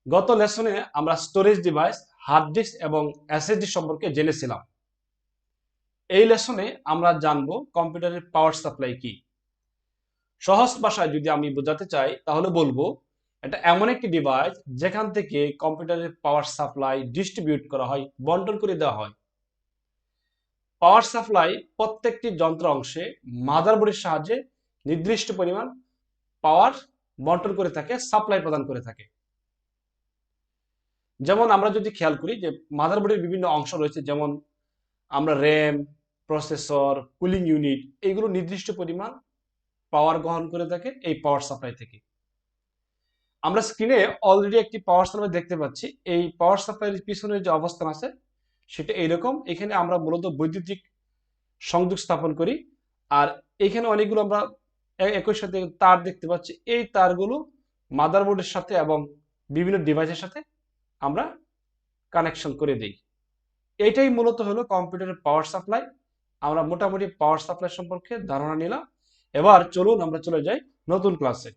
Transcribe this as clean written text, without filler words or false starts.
গত লেসনে আমরা storage device, hard disk এবং এসএসডি সম্পর্কে জেনেছিলাম। এই লেসনে আমরা জানব কম্পিউটারের পাওয়ার সাপ্লাই কি। সহজ ভাষায় যদি আমি বোঝাতে চাই তাহলে বলবো এটা এমন একটি ডিভাইস যেখান থেকে কম্পিউটারের পাওয়ার সাপ্লাই ডিস্ট্রিবিউট করা হয়, বন্টন করে দেওয়া হয়। পাওয়ার সাপ্লাই প্রত্যেকটি যন্ত্র অংশে মাদারবোর্ডের সাহায্যে নির্দিষ্ট পরিমাণ পাওয়ার বন্টন করে থাকে, সাপ্লাই প্রদান করে থাকে। যেমন আমরা যদি খেয়াল করি যে মাদারবোর্ডের বিভিন্ন অংশ রয়েছে, যেমন আমরা র্যাম, প্রসেসর, কুলিং ইউনিট, এইগুলো নির্দিষ্ট পরিমাণ পাওয়ার গ্রহণ করে থাকে এই পাওয়ার সাপ্লাই থেকে। আমরা স্ক্রিনে অলরেডি একটি পাওয়ার সাপ্লাই দেখতে পাচ্ছি। এই পাওয়ার সাপ্লাইয়ের পিছনে যে অবস্থান আছে সেটা এইরকম। এখানে আমরা মূলত বৈদ্যুতিক সংযোগ স্থাপন করি, আর এখানে অনেকগুলো আমরা একই সাথে তার দেখতে পাচ্ছি। এই তারগুলো মাদারবোর্ডের সাথে এবং বিভিন্ন ডিভাইসের সাথে আমরা কানেকশন করে দিই। এটাই মূলত হলো কম্পিউটারের পাওয়ার সাপ্লাই। আমরা মোটামুটি পাওয়ার সাপ্লাই সম্পর্কে ধারণা নিলাম। এবার চলুন আমরা চলে যাই নতুন ক্লাসে।